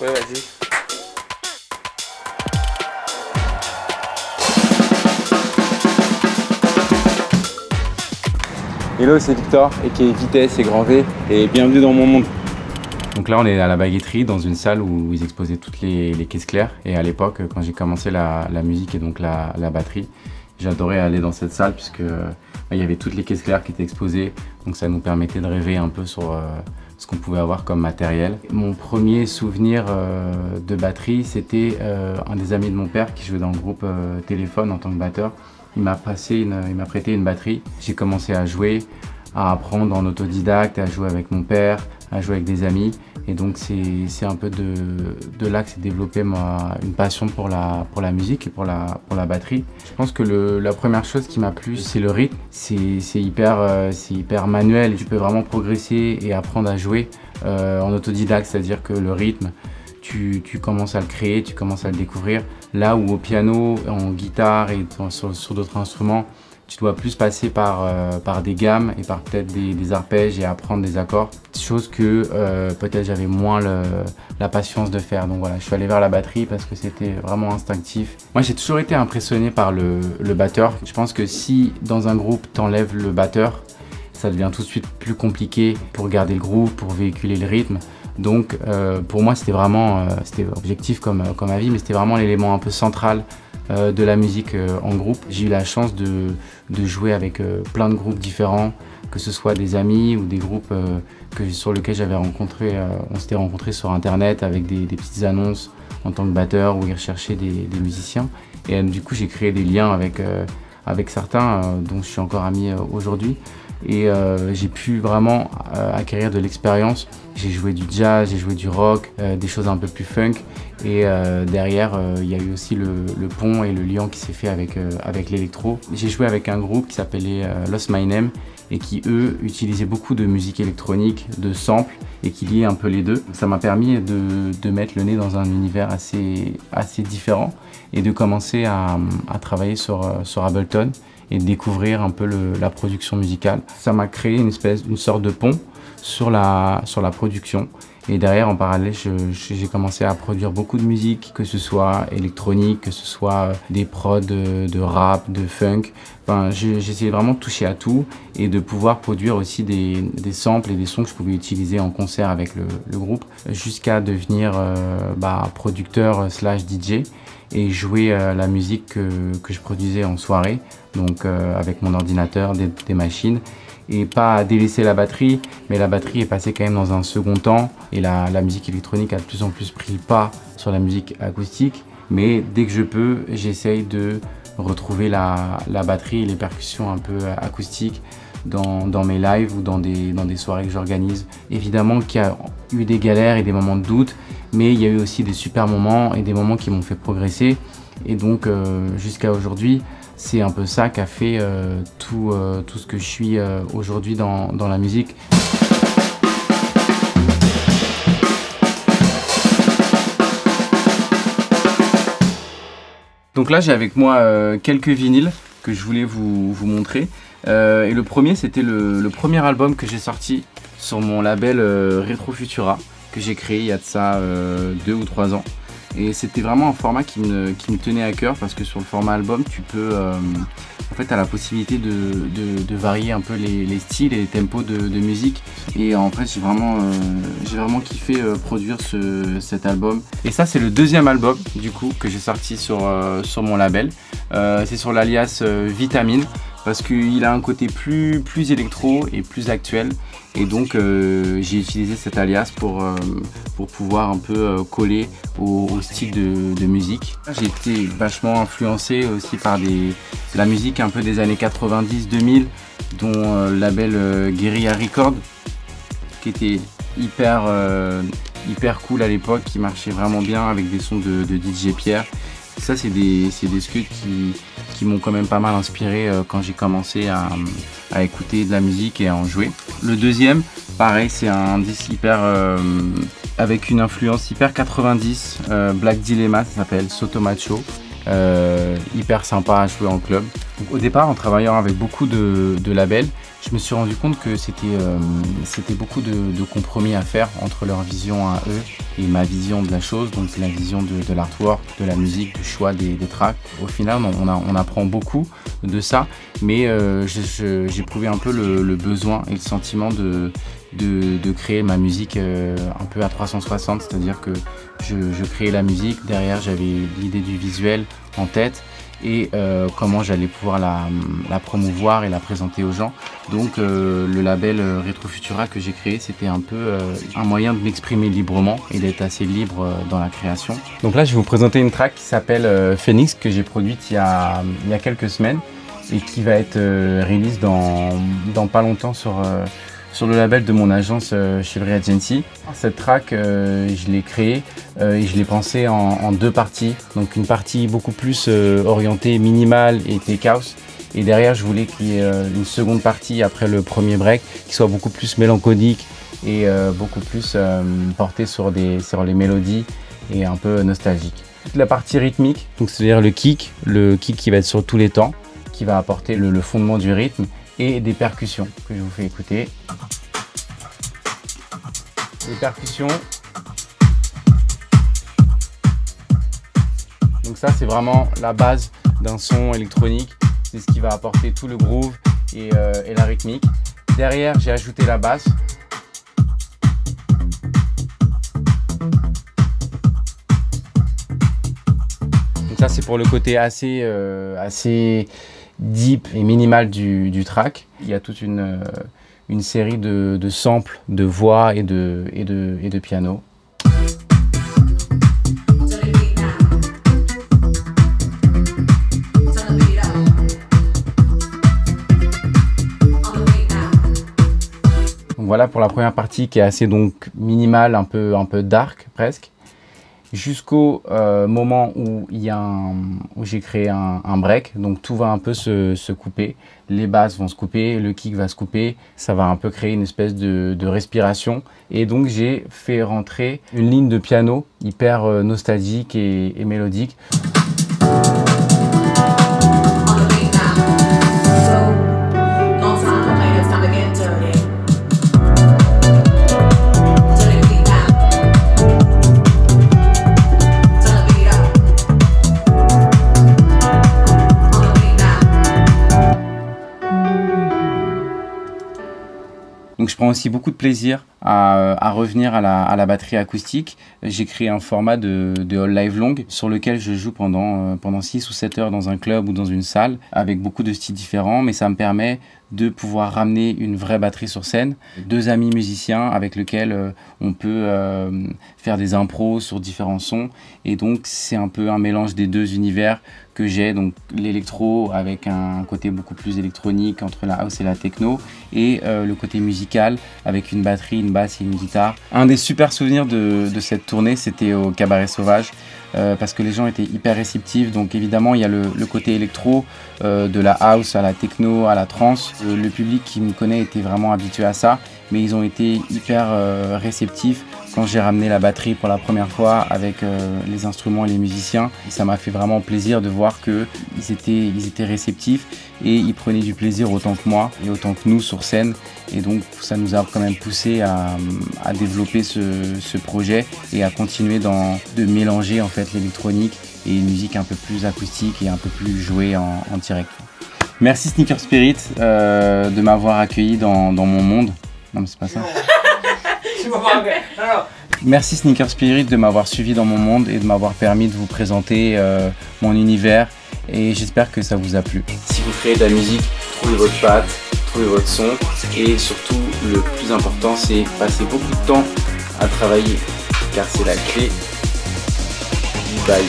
Ouais, vas-y. Hello, c'est Victor, aka Vitesse et Grand V, et bienvenue dans mon monde. Donc là, on est à la baguetterie, dans une salle où ils exposaient toutes les caisses claires. Et à l'époque, quand j'ai commencé la musique et donc la batterie, j'adorais aller dans cette salle puisque il y avait toutes les caisses claires qui étaient exposées. Donc ça nous permettait de rêver un peu sur ce qu'on pouvait avoir comme matériel. Mon premier souvenir de batterie, c'était un des amis de mon père qui jouait dans le groupe Téléphone en tant que batteur. Il m'a prêté une batterie. J'ai commencé à jouer, à apprendre en autodidacte, à jouer avec mon père, à jouer avec des amis. Et donc c'est un peu de là que s'est développée une passion pour la musique et pour la batterie. Je pense que la première chose qui m'a plu, c'est le rythme. C'est hyper manuel. Tu peux vraiment progresser et apprendre à jouer en autodidacte, c'est-à-dire que le rythme, tu commences à le créer, tu commences à le découvrir. Là où au piano, en guitare et sur d'autres instruments, tu dois plus passer par des gammes et par peut-être des arpèges et apprendre des accords. Chose que peut-être j'avais moins la patience de faire. Donc voilà, je suis allé vers la batterie parce que c'était vraiment instinctif. Moi, j'ai toujours été impressionné par le batteur. Je pense que si dans un groupe, t'enlèves le batteur, ça devient tout de suite plus compliqué pour garder le groove, pour véhiculer le rythme. Donc pour moi, c'était vraiment, c'était objectif comme avis, mais c'était vraiment l'élément un peu central de la musique en groupe. J'ai eu la chance de jouer avec plein de groupes différents, que ce soit des amis ou des groupes sur lesquels j'avais rencontré, on s'était rencontrés sur internet avec des petites annonces en tant que batteur où ils recherchaient des musiciens. Et du coup, j'ai créé des liens avec certains dont je suis encore ami aujourd'hui. Et j'ai pu vraiment acquérir de l'expérience. J'ai joué du jazz, j'ai joué du rock, des choses un peu plus funk. Et derrière, il y a eu aussi le pont et le lien qui s'est fait avec l'électro. J'ai joué avec un groupe qui s'appelait Lost My Name et qui, eux, utilisaient beaucoup de musique électronique, de samples et qui liaient un peu les deux. Ça m'a permis de mettre le nez dans un univers assez différent et de commencer à travailler sur Ableton et de découvrir un peu la production musicale. Ça m'a créé une sorte de pont sur la production. Et derrière, en parallèle, j'ai commencé à produire beaucoup de musique, que ce soit électronique, que ce soit des prods de rap, de funk. Enfin, j'essayais vraiment de toucher à tout et de pouvoir produire aussi des samples et des sons que je pouvais utiliser en concert avec le groupe, jusqu'à devenir producteur / DJ et jouer la musique que je produisais en soirée, donc avec mon ordinateur, des machines. Et pas délaisser la batterie, mais la batterie est passée quand même dans un second temps et la musique électronique a de plus en plus pris le pas sur la musique acoustique. Mais dès que je peux, j'essaye de retrouver la batterie et les percussions un peu acoustiques dans mes lives ou dans des soirées que j'organise. Évidemment qu'il y a eu des galères et des moments de doute, mais il y a eu aussi des super moments et des moments qui m'ont fait progresser. Et donc jusqu'à aujourd'hui, c'est un peu ça qui a fait tout ce que je suis aujourd'hui dans la musique. Donc là, j'ai avec moi quelques vinyles que je voulais vous montrer. Et le premier, c'était le premier album que j'ai sorti sur mon label Retro Futura, que j'ai créé il y a de ça 2 ou 3 ans. Et c'était vraiment un format qui me tenait à cœur parce que sur le format album, tu peux, en fait, tu as la possibilité de varier un peu les styles et les tempos de musique. Et en fait, j'ai vraiment kiffé produire cet album. Et ça, c'est le deuxième album du coup que j'ai sorti sur mon label. C'est sur l'alias Vitamine, parce qu'il a un côté plus électro et plus actuel. Et donc j'ai utilisé cet alias pour pouvoir un peu coller au style de musique. J'ai été vachement influencé aussi par la musique un peu des années 90-2000, dont le label Guerilla Records, qui était hyper cool à l'époque, qui marchait vraiment bien avec des sons de DJ Pierre. Ça, c'est des scuds qui m'ont quand même pas mal inspiré quand j'ai commencé à écouter de la musique et à en jouer. Le deuxième, pareil, c'est un disque avec une influence hyper 90, Black Dilemma, ça s'appelle Soto Macho. hyper sympa à jouer en club. Donc, au départ, en travaillant avec beaucoup de labels, je me suis rendu compte que c'était beaucoup de compromis à faire entre leur vision à eux et ma vision de la chose, donc la vision de l'artwork, de la musique, du choix des tracks. Au final, on apprend beaucoup de ça, mais j'éprouvais un peu le besoin et le sentiment de créer ma musique un peu à 360, c'est-à-dire que je créais la musique, derrière j'avais l'idée du visuel en tête et comment j'allais pouvoir la promouvoir et la présenter aux gens. Donc le label Retrofutura que j'ai créé, c'était un peu un moyen de m'exprimer librement et d'être assez libre dans la création. Donc là je vais vous présenter une track qui s'appelle Phoenix, que j'ai produite il y a quelques semaines et qui va être release dans pas longtemps sur le label de mon agence Chivalry Agency. Cette track, je l'ai créée et je l'ai pensée en deux parties. Donc une partie beaucoup plus orientée minimal et tech house. Et derrière, je voulais qu'il y ait une seconde partie après le premier break qui soit beaucoup plus mélancolique et beaucoup plus portée sur les mélodies et un peu nostalgique. Toute la partie rythmique, donc c'est-à-dire le kick qui va être sur tous les temps, qui va apporter le fondement du rythme, et des percussions que je vous fais écouter. Les percussions. Donc ça c'est vraiment la base d'un son électronique. C'est ce qui va apporter tout le groove et la rythmique. Derrière j'ai ajouté la basse. Donc ça c'est pour le côté assez deep et minimal du track. Il y a toute une série de samples, de voix et de piano. Donc voilà pour la première partie qui est assez donc minimale, un peu dark presque. Jusqu'au moment où j'ai créé un break, donc tout va un peu se couper, les basses vont se couper, le kick va se couper, ça va un peu créer une espèce de respiration, et donc j'ai fait rentrer une ligne de piano hyper nostalgique et mélodique. Donc je prends aussi beaucoup de plaisir à revenir à la batterie acoustique. J'ai créé un format de all live long sur lequel je joue pendant 6 ou 7 heures dans un club ou dans une salle avec beaucoup de styles différents, mais ça me permet de pouvoir ramener une vraie batterie sur scène. 2 amis musiciens avec lesquels on peut faire des impros sur différents sons, et donc c'est un peu un mélange des deux univers que j'ai, donc l'électro avec un côté beaucoup plus électronique entre la house et la techno, et le côté musical avec une batterie, une basse et une guitare. Un des super souvenirs de cette tournée, c'était au Cabaret Sauvage, parce que les gens étaient hyper réceptifs. Donc évidemment il y a le côté électro, de la house à la techno, à la trance. Le public qui me connaît était vraiment habitué à ça, mais ils ont été hyper réceptifs quand j'ai ramené la batterie pour la première fois avec les instruments et les musiciens. Et ça m'a fait vraiment plaisir de voir qu'ils étaient réceptifs et ils prenaient du plaisir autant que moi et autant que nous sur scène. Et donc ça nous a quand même poussé à développer ce projet et à continuer de mélanger en fait l'électronique et une musique un peu plus acoustique et un peu plus jouée en direct. Merci Sneaker Spirit de m'avoir accueilli dans mon monde. Non mais c'est pas ça. Merci Sneaker Spirit de m'avoir suivi dans mon monde et de m'avoir permis de vous présenter mon univers, et j'espère que ça vous a plu. Si vous créez de la musique, trouvez votre patte, trouvez votre son, et surtout le plus important c'est passer beaucoup de temps à travailler, car c'est la clé du bail.